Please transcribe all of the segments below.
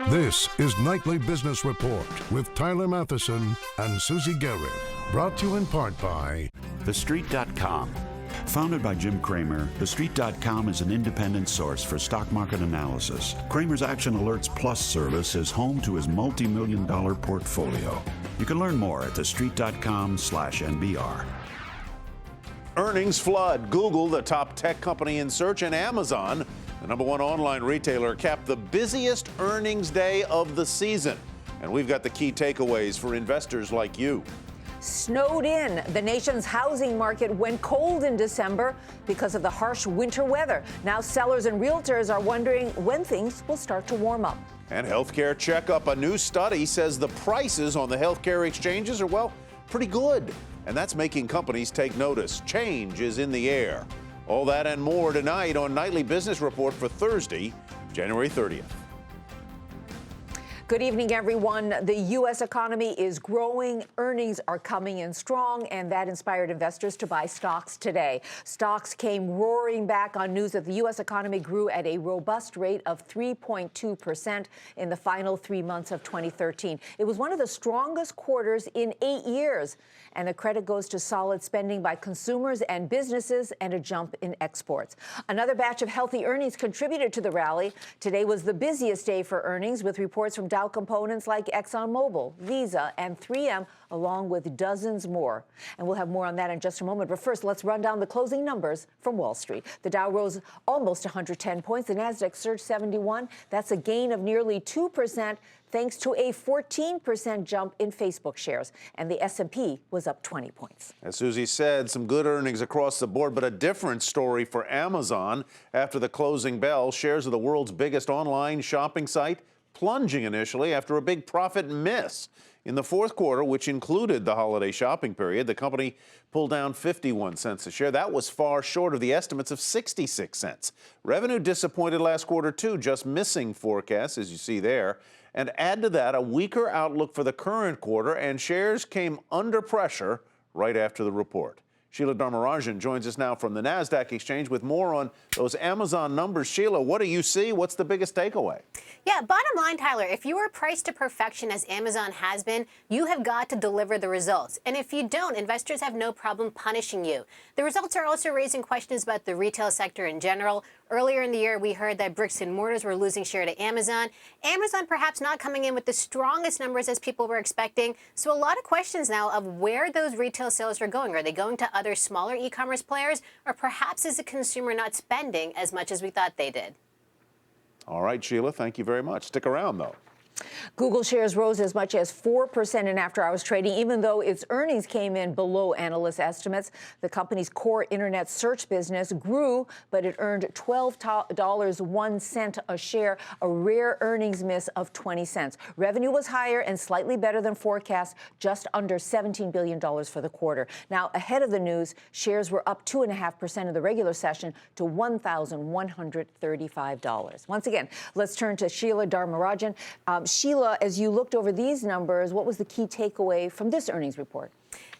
This is Nightly Business Report with Tyler Matheson and Susie Garrett. Brought to you in part by TheStreet.com. Founded by Jim Cramer, TheStreet.com is an independent source for stock market analysis. Cramer's Action Alerts Plus service is home to his multi-million-dollar portfolio. You can learn more at TheStreet.com/NBR. Earnings flood. Google, the top tech company in search, and Amazon, the #1 online retailer, capped the busiest earnings day of the season. And we've got the key takeaways for investors like you. Snowed in. The nation's housing market went cold in December because of the harsh winter weather. Now sellers and realtors are wondering when things will start to warm up. And healthcare checkup. A new study says the prices on the healthcare exchanges are, well, pretty good. And that's making companies take notice. Change is in the air. All that and more tonight on Nightly Business Report for Thursday, January 30th. Good evening, everyone. The U.S. economy is growing. Earnings are coming in strong, and that inspired investors to buy stocks today. Stocks came roaring back on news that the U.S. economy grew at a robust rate of 3.2% in the final 3 months of 2013. It was one of the strongest quarters in 8 years. And the credit goes to solid spending by consumers and businesses and a jump in exports. Another batch of healthy earnings contributed to the rally. Today was the busiest day for earnings, with reports from Dow components like ExxonMobil, Visa, and 3M, along with dozens more. And we'll have more on that in just a moment. But first, let's run down the closing numbers from Wall Street. The Dow rose almost 110 points. The Nasdaq surged 71. That's a gain of nearly 2%. Thanks to a 14% jump in Facebook shares. And the S&P was up 20 points. As Susie said, some good earnings across the board, but a different story for Amazon. After the closing bell, shares of the world's biggest online shopping site plunging initially after a big profit miss. In the fourth quarter, which included the holiday shopping period, the company pulled down 51 cents a share. That was far short of the estimates of 66 cents. Revenue disappointed last quarter, too, just missing forecasts, as you see there. And add to that a weaker outlook for the current quarter, and shares came under pressure right after the report. Sheila Dharmarajan joins us now from the NASDAQ exchange with more on those Amazon numbers. Sheila, what do you see? What's the biggest takeaway? Yeah, bottom line, Tyler, if you are priced to perfection as Amazon has been, you have got to deliver the results. And if you don't, investors have no problem punishing you. The results are also raising questions about the retail sector in general. Earlier in the year, we heard that bricks and mortars were losing share to Amazon. Amazon perhaps not coming in with the strongest numbers as people were expecting. So a lot of questions now of where those retail sales are going. Are they going to other smaller e-commerce players, or perhaps is the consumer not spending as much as we thought they did? All right, Sheila, thank you very much. Stick around, though. Google shares rose as much as 4% in after-hours trading, even though its earnings came in below analyst estimates. The company's core internet search business grew, but it earned $12.01 a share, a rare earnings miss of 20 cents. Revenue was higher and slightly better than forecast, just under $17 billion for the quarter. Now, ahead of the news, shares were up 2.5% in the regular session to $1,135. Once again, let's turn to Sheila Dharmarajan. Sheila, as you looked over these numbers, what was the key takeaway from this earnings report?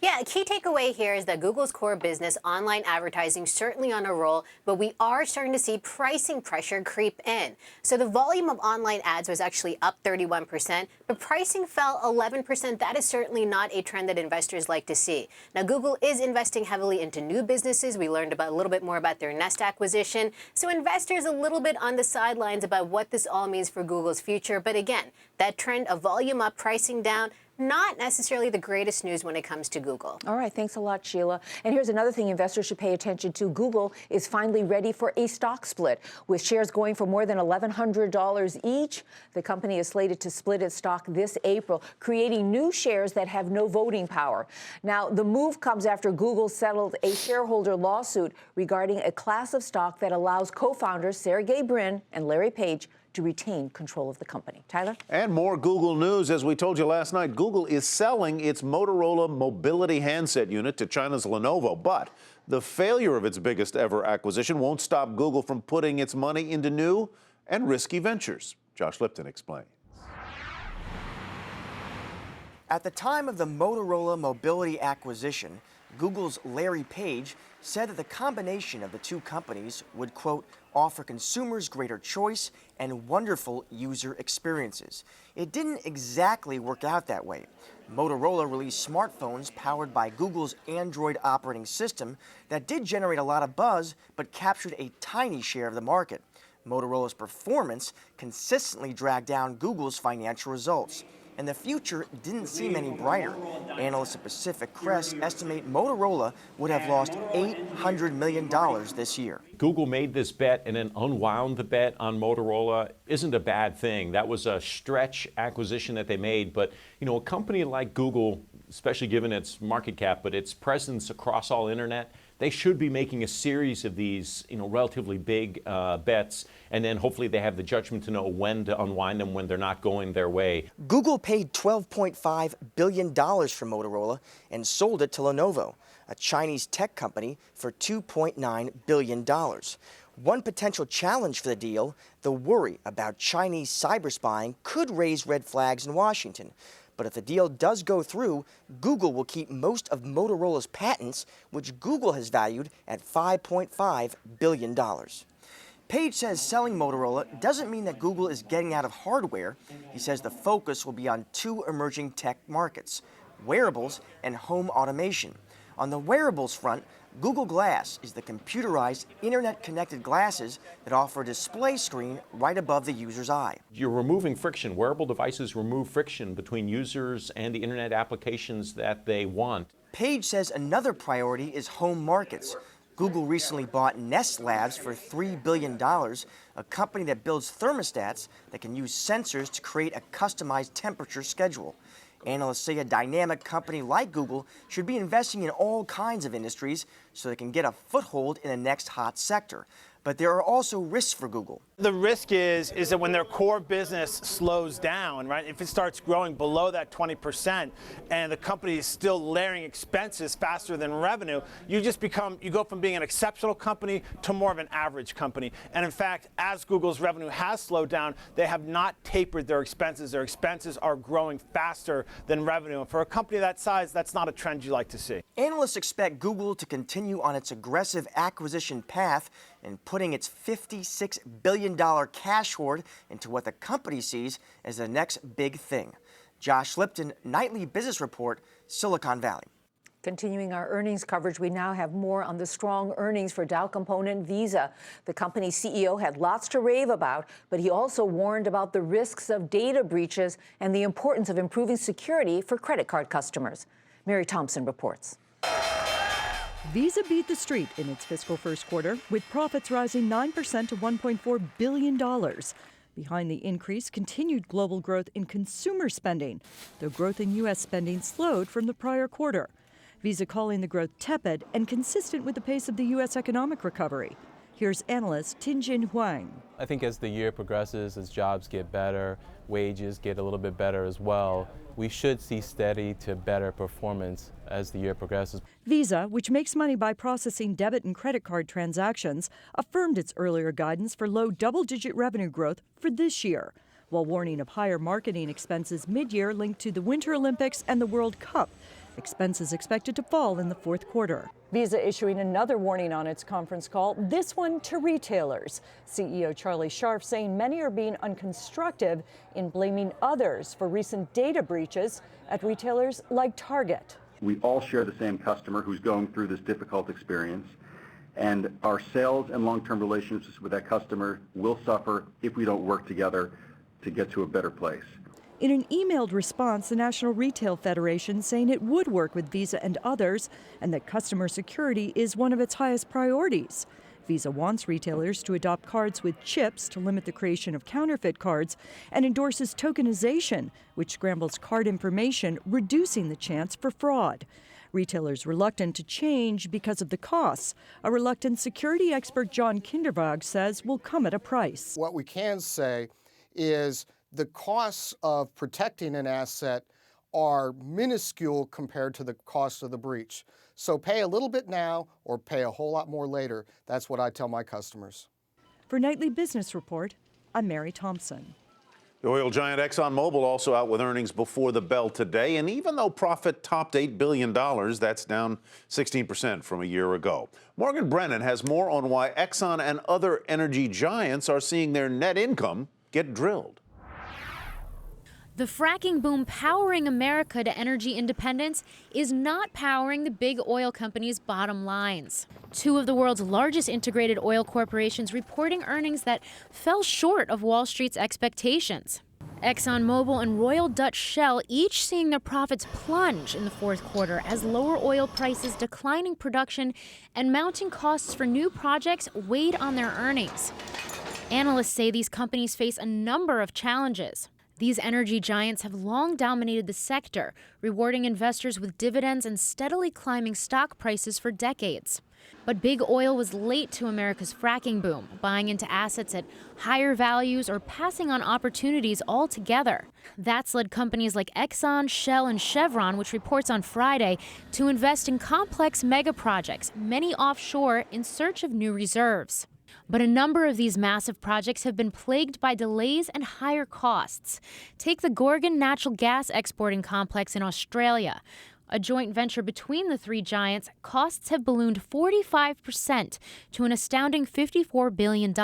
Yeah, a key takeaway here is that Google's core business, online advertising, certainly on a roll, but we are starting to see pricing pressure creep in. So the volume of online ads was actually up 31%, but pricing fell 11%. That is certainly not a trend that investors like to see. Now, Google is investing heavily into new businesses. We learned a little bit more about their Nest acquisition. So investors a little bit on the sidelines about what this all means for Google's future. But again, that trend of volume up, pricing down, not necessarily the greatest news when it comes to Google. All right, thanks a lot, Sheila. And here's another thing investors should pay attention to. Google is finally ready for a stock split. With shares going for more than $1,100 each, the company is slated to split its stock this April, creating new shares that have no voting power. Now, the move comes after Google settled a shareholder lawsuit regarding a class of stock that allows co-founders Sergey Brin and Larry Page to retain control of the company. Tyler? And more Google news. As we told you last night, Google is selling its Motorola mobility handset unit to China's Lenovo. But the failure of its biggest ever acquisition won't stop Google from putting its money into new and risky ventures. Josh Lipton explains. At the time of the Motorola mobility acquisition, Google's Larry Page said that the combination of the two companies would, quote, offer consumers greater choice and wonderful user experiences. It didn't exactly work out that way. Motorola released smartphones powered by Google's Android operating system that did generate a lot of buzz, but captured a tiny share of the market. Motorola's performance consistently dragged down Google's financial results, and the future didn't seem any brighter. Analysts at Pacific Crest estimate Motorola would have lost $800 million this year. Google made this bet and then unwound the bet on Motorola. Isn't a bad thing. That was a stretch acquisition that they made, but a company like Google, especially given its market cap, but its presence across all internet, they should be making a series of these, relatively big bets, and then hopefully they have the judgment to know when to unwind them when they're not going their way. Google paid $12.5 billion for Motorola and sold it to Lenovo, a Chinese tech company, for $2.9 billion. One potential challenge for the deal, the worry about Chinese cyber spying could raise red flags in Washington. But if the deal does go through, Google will keep most of Motorola's patents, which Google has valued at $5.5 billion. Page says selling Motorola doesn't mean that Google is getting out of hardware. He says the focus will be on two emerging tech markets, wearables and home automation. On the wearables front, Google Glass is the computerized, internet-connected glasses that offer a display screen right above the user's eye. You're removing friction. Wearable devices remove friction between users and the internet applications that they want. Page says another priority is home markets. Google recently bought Nest Labs for $3 billion, a company that builds thermostats that can use sensors to create a customized temperature schedule. Analysts say a dynamic company like Google should be investing in all kinds of industries so they can get a foothold in the next hot sector. But there are also risks for Google. The risk is that when their core business slows down, right, if it starts growing below that 20% and the company is still layering expenses faster than revenue, you go from being an exceptional company to more of an average company. And in fact, as Google's revenue has slowed down, they have not tapered their expenses. Their expenses are growing faster than revenue. And for a company that size, that's not a trend you like to see. Analysts expect Google to continue on its aggressive acquisition path and putting its $56 billion cash hoard into what the company sees as the next big thing. Josh Lipton, Nightly Business Report, Silicon Valley. Continuing our earnings coverage, we now have more on the strong earnings for Dow component Visa. The company's CEO had lots to rave about, but he also warned about the risks of data breaches and the importance of improving security for credit card customers. Mary Thompson reports. Visa beat the street in its fiscal first quarter, with profits rising 9% to $1.4 billion. Behind the increase, continued global growth in consumer spending, though growth in U.S. spending slowed from the prior quarter. Visa calling the growth tepid and consistent with the pace of the U.S. economic recovery. Here's analyst Tin-Jin Huang. I think as the year progresses, as jobs get better, wages get a little bit better as well, we should see steady to better performance as the year progresses. Visa, which makes money by processing debit and credit card transactions, affirmed its earlier guidance for low double-digit revenue growth for this year, while warning of higher marketing expenses mid-year linked to the Winter Olympics and the World Cup. Expenses expected to fall in the fourth quarter. Visa issuing another warning on its conference call, this one to retailers. CEO Charlie Scharf saying many are being unconstructive in blaming others for recent data breaches at retailers like Target. We all share the same customer who's going through this difficult experience, and our sales and long-term relationships with that customer will suffer if we don't work together to get to a better place. In an emailed response, the National Retail Federation saying it would work with Visa and others and that customer security is one of its highest priorities. Visa wants retailers to adopt cards with chips to limit the creation of counterfeit cards and endorses tokenization, which scrambles card information, reducing the chance for fraud. Retailers reluctant to change because of the costs. A reluctant security expert John Kindervag says will come at a price. What we can say is the costs of protecting an asset are minuscule compared to the cost of the breach. So pay a little bit now or pay a whole lot more later. That's what I tell my customers. For Nightly Business Report, I'm Mary Thompson. The oil giant ExxonMobil also out with earnings before the bell today. And even though profit topped $8 billion, that's down 16% from a year ago. Morgan Brennan has more on why Exxon and other energy giants are seeing their net income get drilled. The fracking boom powering America to energy independence is not powering the big oil companies' bottom lines. Two of the world's largest integrated oil corporations reporting earnings that fell short of Wall Street's expectations. ExxonMobil and Royal Dutch Shell each seeing their profits plunge in the fourth quarter as lower oil prices, declining production, and mounting costs for new projects weighed on their earnings. Analysts say these companies face a number of challenges. These energy giants have long dominated the sector, rewarding investors with dividends and steadily climbing stock prices for decades. But big oil was late to America's fracking boom, buying into assets at higher values or passing on opportunities altogether. That's led companies like Exxon, Shell, and Chevron, which reports on Friday, to invest in complex mega projects, many offshore, in search of new reserves. But a number of these massive projects have been plagued by delays and higher costs. Take the Gorgon natural gas exporting complex in Australia. A joint venture between the three giants, costs have ballooned 45% to an astounding $54 billion.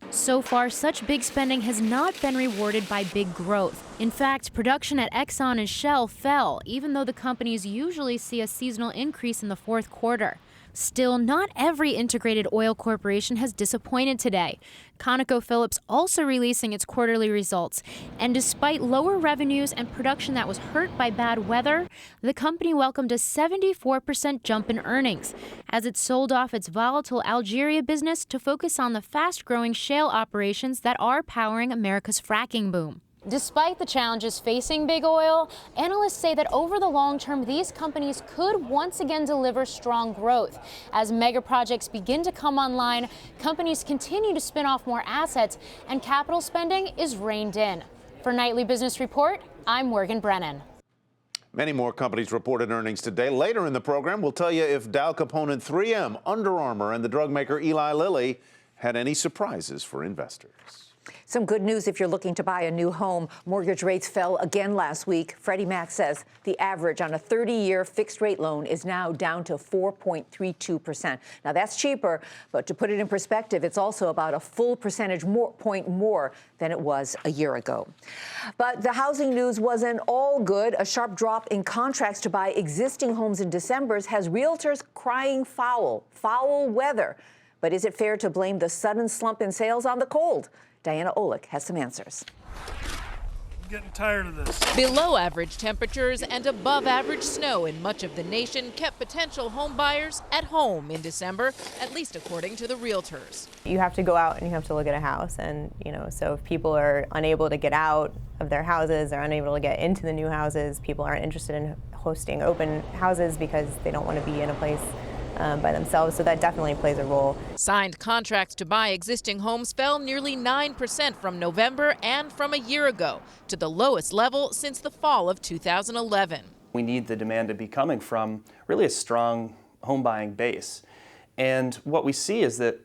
So far, such big spending has not been rewarded by big growth. In fact, production at Exxon and Shell fell, even though the companies usually see a seasonal increase in the fourth quarter. Still, not every integrated oil corporation has disappointed today. ConocoPhillips also releasing its quarterly results. And despite lower revenues and production that was hurt by bad weather, the company welcomed a 74% jump in earnings as it sold off its volatile Algeria business to focus on the fast-growing shale operations that are powering America's fracking boom. Despite the challenges facing big oil, analysts say that over the long term, these companies could once again deliver strong growth. As mega projects begin to come online, companies continue to spin off more assets, and capital spending is reined in. For Nightly Business Report, I'm Morgan Brennan. Many more companies reported earnings today. Later in the program, we'll tell you if Dow component 3M, Under Armour, and the drug maker Eli Lilly had any surprises for investors. Some good news if you're looking to buy a new home. Mortgage rates fell again last week. Freddie Mac says the average on a 30-year fixed-rate loan is now down to 4.32%. Now, that's cheaper, but to put it in perspective, it's also about a full percentage point more than it was a year ago. But the housing news wasn't all good. A sharp drop in contracts to buy existing homes in December has realtors crying foul weather. But is it fair to blame the sudden slump in sales on the cold? Diana Olick has some answers. I'm getting tired of this. Below average temperatures and above average snow in much of the nation kept potential home buyers at home in December, at least according to the realtors. You have to go out and you have to look at a house, and so if people are unable to get out of their houses, they're unable to get into the new houses, people aren't interested in hosting open houses because they don't want to be in a place by themselves, so that definitely plays a role. Signed contracts to buy existing homes fell nearly 9% from November and from a year ago, to the lowest level since the fall of 2011. We need the demand to be coming from really a strong home buying base. And what we see is that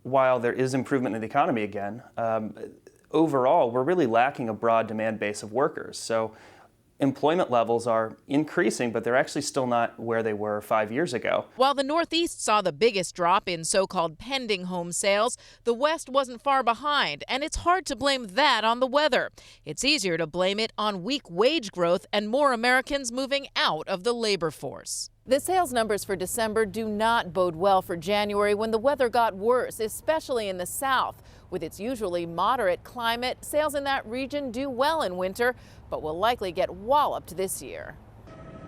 while there is improvement in the economy again, overall we're really lacking a broad demand base of workers. So employment levels are increasing, but they're actually still not where they were 5 years ago. While the Northeast saw the biggest drop in so-called pending home sales, the West wasn't far behind, and it's hard to blame that on the weather. It's easier to blame it on weak wage growth and more Americans moving out of the labor force. The sales numbers for December do not bode well for January when the weather got worse, especially in the South. With its usually moderate climate, sales in that region do well in winter, but will likely get walloped this year.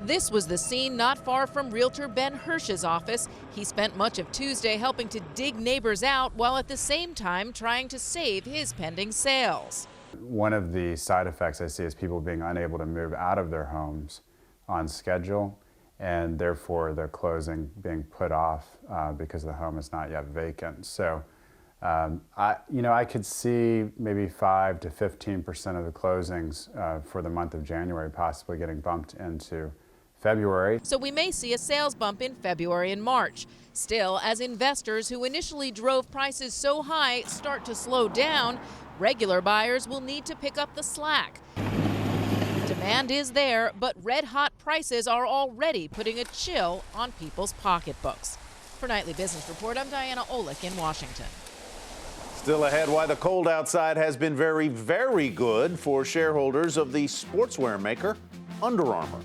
This was the scene not far from realtor Ben Hirsch's office. He spent much of Tuesday helping to dig neighbors out while at the same time trying to save his pending sales. One of the side effects I see is people being unable to move out of their homes on schedule, and therefore their closing being put off because the home is not yet vacant. So I could see maybe 5 to 15% of the closings for the month of January possibly getting bumped into February. So we may see a sales bump in February and March. Still, as investors who initially drove prices so high start to slow down, regular buyers will need to pick up the slack. Demand is there, but red-hot prices are already putting a chill on people's pocketbooks. For Nightly Business Report, I'm Diana Olick in Washington. Still ahead, why the cold outside has been very, very good for shareholders of the sportswear maker Under Armour.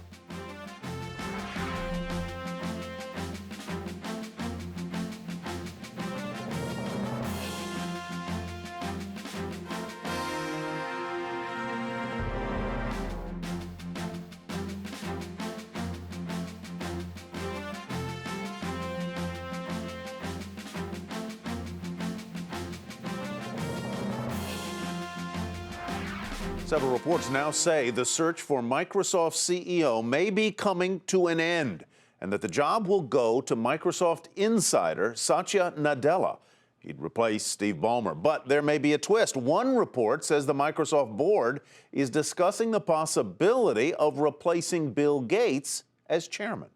Several reports now say the search for Microsoft CEO may be coming to an end and that the job will go to Microsoft insider Satya Nadella. He'd replace Steve Ballmer. But there may be a twist. One report says the Microsoft board is discussing the possibility of replacing Bill Gates as chairman.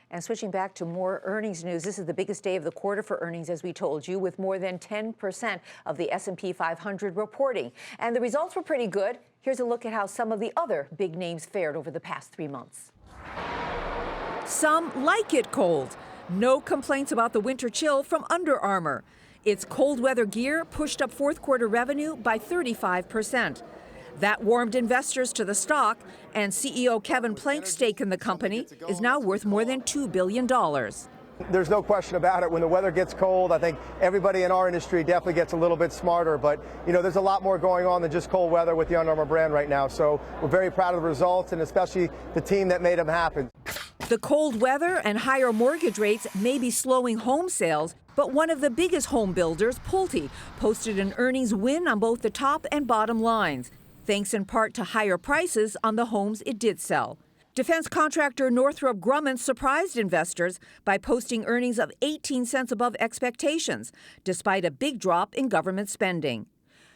And switching back to more earnings news, this is the biggest day of the quarter for earnings, as we told you, with more than 10% of the S&P 500 reporting. And the results were pretty good. Here's a look at how some of the other big names fared over the past 3 months. Some like it cold. No complaints about the winter chill from Under Armour. Its cold weather gear pushed up fourth quarter revenue by 35%. That warmed investors to the stock, and CEO Kevin Plank's stake in the company is now worth more than $2 billion. There's no question about it. When the weather gets cold, I think everybody in our industry definitely gets a little bit smarter. But, you know, there's a lot more going on than just cold weather with the Under Armour brand right now. So we're very proud of the results, and especially the team that made them happen. The cold weather and higher mortgage rates may be slowing home sales, but one of the biggest home builders, Pulte, posted an earnings win on both the top and bottom lines, thanks in part to higher prices on the homes it did sell. Defense contractor Northrop Grumman surprised investors by posting earnings of 18 cents above expectations, despite a big drop in government spending.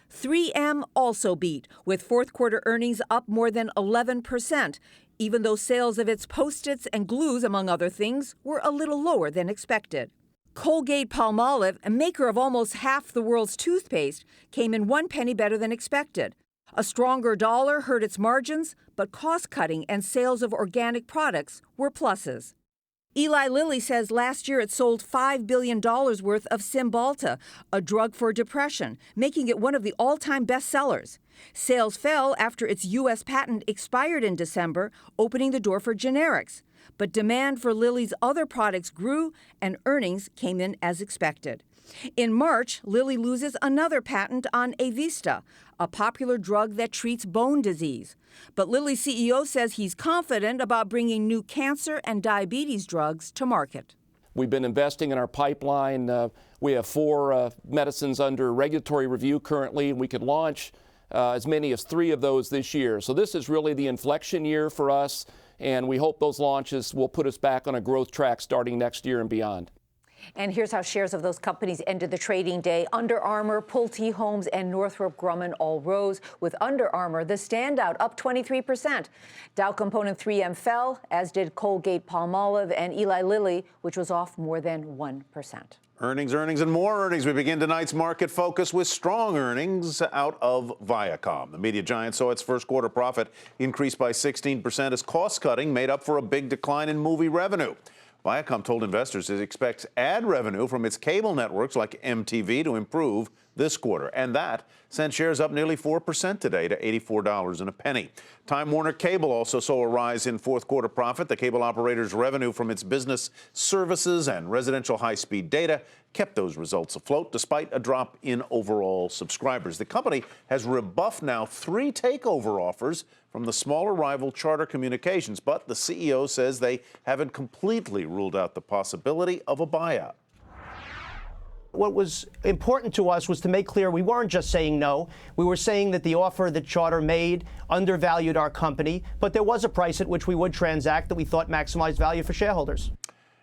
3M also beat, with fourth quarter earnings up more than 11%, even though sales of its Post-its and glues, among other things, were a little lower than expected. Colgate-Palmolive, a maker of almost half the world's toothpaste, came in 1 penny better than expected. A stronger dollar hurt its margins, but cost-cutting and sales of organic products were pluses. Eli Lilly says last year it sold $5 billion worth of Cymbalta, a drug for depression, making it one of the all-time bestsellers. Sales fell after its U.S. patent expired in December, opening the door for generics. But demand for Lilly's other products grew, and earnings came in as expected. In March, Lilly loses another patent on Avista, a popular drug that treats bone disease. But Lilly's CEO says he's confident about bringing new cancer and diabetes drugs to market. We've been investing in our pipeline. We have 4 medicines under regulatory review currently, and we could launch as many as 3 of those this year. So this is really the inflection year for us, and we hope those launches will put us back on a growth track starting next year and beyond. And here's how shares of those companies ended the trading day. Under Armour, Pulte Homes, and Northrop Grumman all rose, with Under Armour the standout, up 23%. Dow component 3M fell, as did Colgate-Palmolive and Eli Lilly, which was off more than 1%. Earnings, and more earnings. We begin tonight's market focus with strong earnings out of Viacom. The media giant saw its first quarter profit increase by 16% as cost-cutting made up for a big decline in movie revenue. Viacom told investors it expects ad revenue from its cable networks like MTV to improve this quarter, and that sent shares up nearly 4% today to $84 and a penny. Time Warner Cable also saw a rise in fourth quarter profit. The cable operator's revenue from its business services and residential high-speed data kept those results afloat despite a drop in overall subscribers. The company has rebuffed now 3 takeover offers from the smaller rival Charter Communications, but the CEO says they haven't completely ruled out the possibility of a buyout. What was important to us was to make clear we weren't just saying no. We were saying that the offer that Charter made undervalued our company, but there was a price at which we would transact that we thought maximized value for shareholders.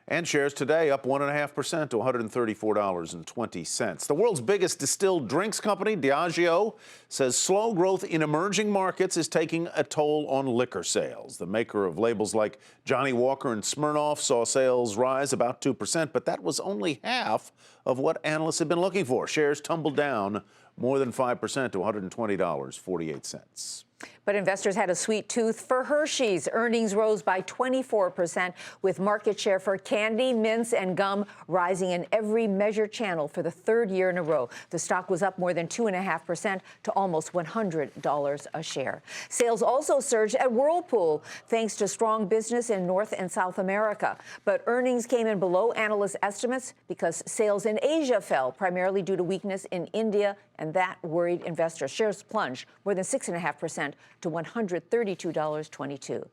And shares today up 1.5% to $134.20. The world's biggest distilled drinks company, Diageo, says slow growth in emerging markets is taking a toll on liquor sales. The maker of labels like Johnnie Walker and Smirnoff saw sales rise about 2%, but that was only half of what analysts had been looking for. Shares tumbled down more than 5% to $120.48. But investors had a sweet tooth for Hershey's. Earnings rose by 24%, with market share for candy, mints, and gum rising in every measured channel for the third year in a row. The stock was up more than 2.5% to almost $100 a share. Sales also surged at Whirlpool, thanks to strong business in North and South America. But earnings came in below analyst estimates because sales in Asia fell, primarily due to weakness in India, and that worried investors. Shares plunged more than 6.5% to $132.22.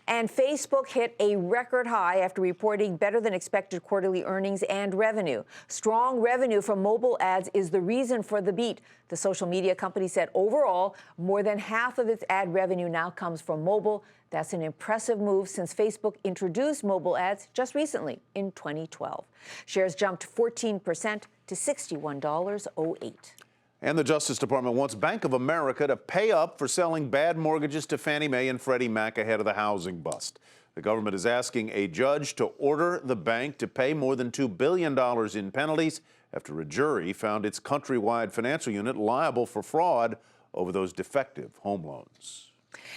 And Facebook hit a record high after reporting better than expected quarterly earnings and revenue. Strong revenue from mobile ads is the reason for the beat. The social media company said overall, more than half of its ad revenue now comes from mobile. That's an impressive move since Facebook introduced mobile ads just recently in 2012. Shares jumped 14% to $61.08. And the Justice Department wants Bank of America to pay up for selling bad mortgages to Fannie Mae and Freddie Mac ahead of the housing bust. The government is asking a judge to order the bank to pay more than $2 billion in penalties after a jury found its countrywide financial unit liable for fraud over those defective home loans.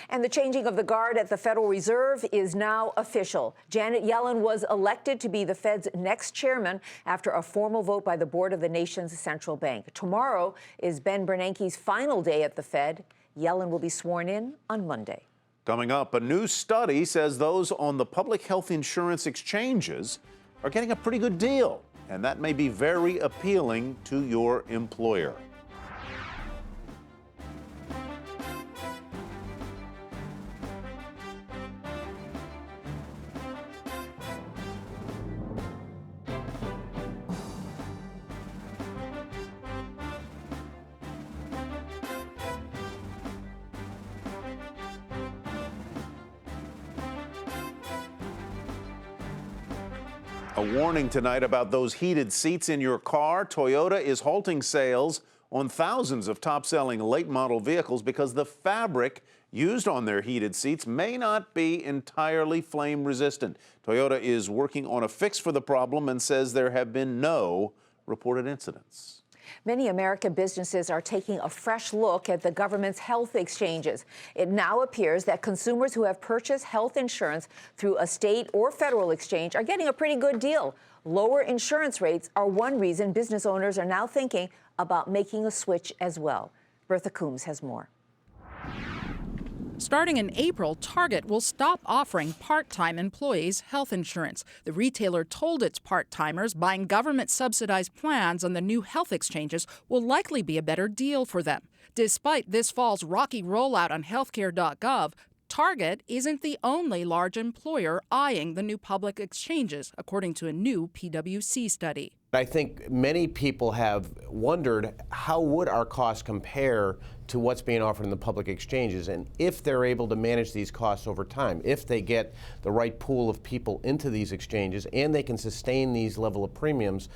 And the changing of the guard at the Federal Reserve is now official. Janet Yellen was elected to be the Fed's next chairman after a formal vote by the board of the nation's central bank. Tomorrow is Ben Bernanke's final day at the Fed. Yellen will be sworn in on Monday. Coming up, a new study says those on the public health insurance exchanges are getting a pretty good deal, and that may be very appealing to your employer. A warning tonight about those heated seats in your car. Toyota is halting sales on thousands of top-selling late-model vehicles because the fabric used on their heated seats may not be entirely flame-resistant. Toyota is working on a fix for the problem and says there have been no reported incidents. Many American businesses are taking a fresh look at the government's health exchanges. It now appears that consumers who have purchased health insurance through a state or federal exchange are getting a pretty good deal. Lower insurance rates are one reason business owners are now thinking about making a switch as well. Bertha Coombs has more. Starting in April, Target will stop offering part-time employees health insurance. The retailer told its part-timers buying government-subsidized plans on the new health exchanges will likely be a better deal for them. Despite this fall's rocky rollout on healthcare.gov, Target isn't the only large employer eyeing the new public exchanges, according to a new PwC study. I think many people have wondered how would our costs compare to what's being offered in the public exchanges, and if they're able to manage these costs over time, if they get the right pool of people into these exchanges and they can sustain these level of premiums,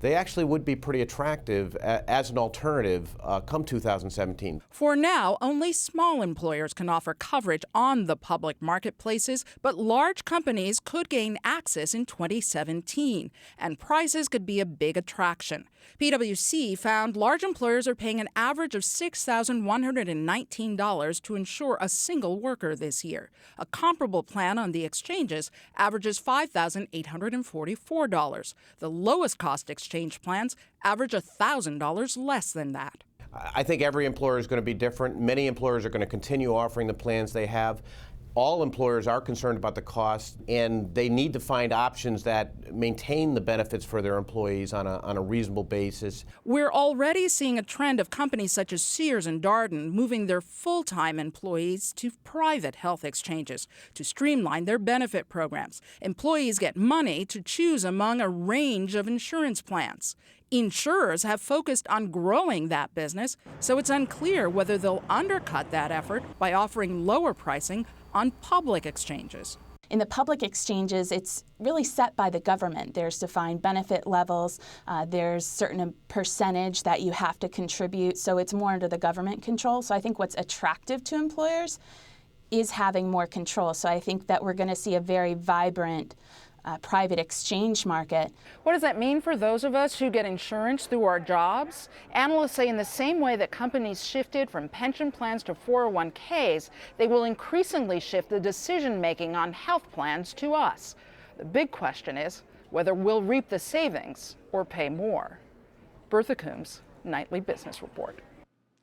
they actually would be pretty attractive as an alternative come 2017. For now, only small employers can offer coverage on the public marketplaces, but large companies could gain access in 2017, and prices could be a big attraction. PwC found large employers are paying an average of $6,119 to insure a single worker this year. A comparable plan on the exchanges averages $5,844. The lowest cost exchange plans average $1,000 less than that. I think every employer is going to be different. Many employers are going to continue offering the plans they have. All employers are concerned about the cost, and they need to find options that maintain the benefits for their employees on a reasonable basis. We're already seeing a trend of companies such as Sears and Darden moving their full-time employees to private health exchanges to streamline their benefit programs. Employees get money to choose among a range of insurance plans. Insurers have focused on growing that business, so it's unclear whether they'll undercut that effort by offering lower pricing on public exchanges. In the public exchanges, it's really set by the government. There's defined benefit levels. There's certain percentage that you have to contribute. So it's more under the government control. So I think what's attractive to employers is having more control. So I think that we're going to see a very vibrant private exchange market. What does that mean for those of us who get insurance through our jobs? Analysts say in the same way that companies shifted from pension plans to 401ks, they will increasingly shift the decision-making on health plans to us. The big question is whether we'll reap the savings or pay more. Bertha Coombs, Nightly Business Report.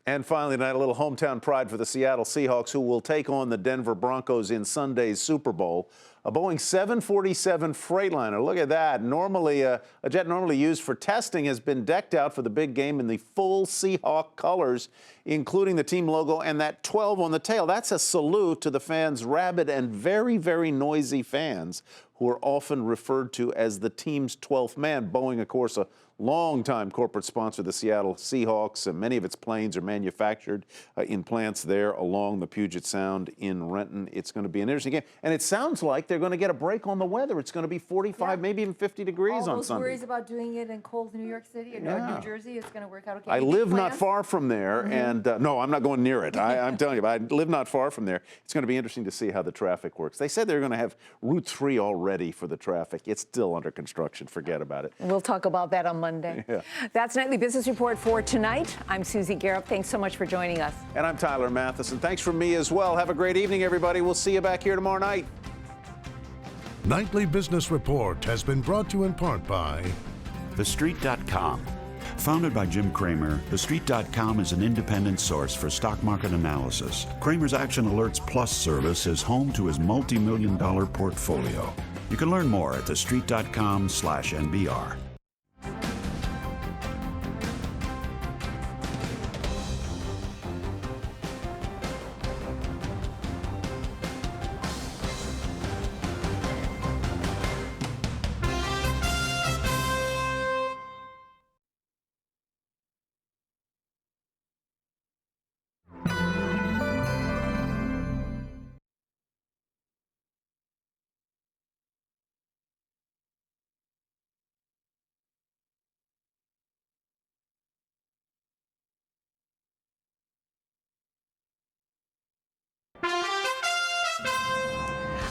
And finally tonight, a little hometown pride for the Seattle Seahawks, who will take on the Denver Broncos in Sunday's Super Bowl. A Boeing 747 Freightliner, look at that. Normally, a jet normally used for testing has been decked out for the big game in the full Seahawk colors, including the team logo and that 12 on the tail. That's a salute to the fans' rabid and very, very noisy fans, who are often referred to as the team's 12th man. Boeing, of course, a longtime corporate sponsor of the Seattle Seahawks, and many of its planes are manufactured in plants there along the Puget Sound in Renton. It's going to be an interesting game, and it sounds like they're going to get a break on the weather. It's going to be 45, maybe even 50 degrees on Sunday. All those worries about doing it in cold New York City or New Jersey, it's going to work out okay. I live not far from there, and no, I'm not going near it. I'm telling you, but I live not far from there. It's going to be interesting to see how the traffic works. They said they're going to have Route 3 all ready for the traffic. It's still under construction. Forget about it. We'll talk about that on Monday. Yeah. That's Nightly Business Report for tonight. I'm Susie Garrett. Thanks so much for joining us. And I'm Tyler Mathisen. Thanks from me as well. Have a great evening, everybody. We'll see you back here tomorrow night. Nightly Business Report has been brought to you in part by TheStreet.com. Founded by Jim Cramer, TheStreet.com is an independent source for stock market analysis. Cramer's Action Alerts Plus service is home to his multi-million-dollar portfolio. You can learn more at TheStreet.com/NBR.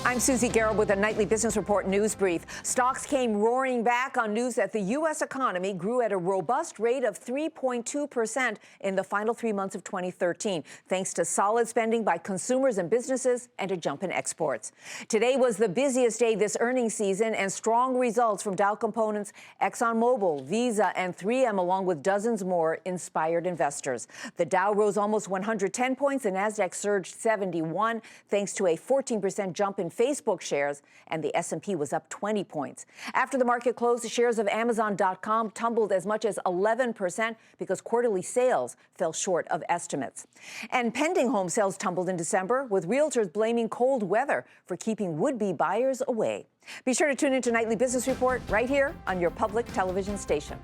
I'm Susie Garrett with a Nightly Business Report news brief. Stocks came roaring back on news that the U.S. economy grew at a robust rate of 3.2% in the final 3 months of 2013, thanks to solid spending by consumers and businesses and a jump in exports. Today was the busiest day this earnings season, and strong results from Dow Components, ExxonMobil, Visa, and 3M, along with dozens more, inspired investors. The Dow rose almost 110 points, the Nasdaq surged 71, thanks to a 14% jump in Facebook shares, and the S&P was up 20 points. After the market closed, the shares of Amazon.com tumbled as much as 11% because quarterly sales fell short of estimates. And pending home sales tumbled in December, with realtors blaming cold weather for keeping would-be buyers away. Be sure to tune into Nightly Business Report right here on your public television station.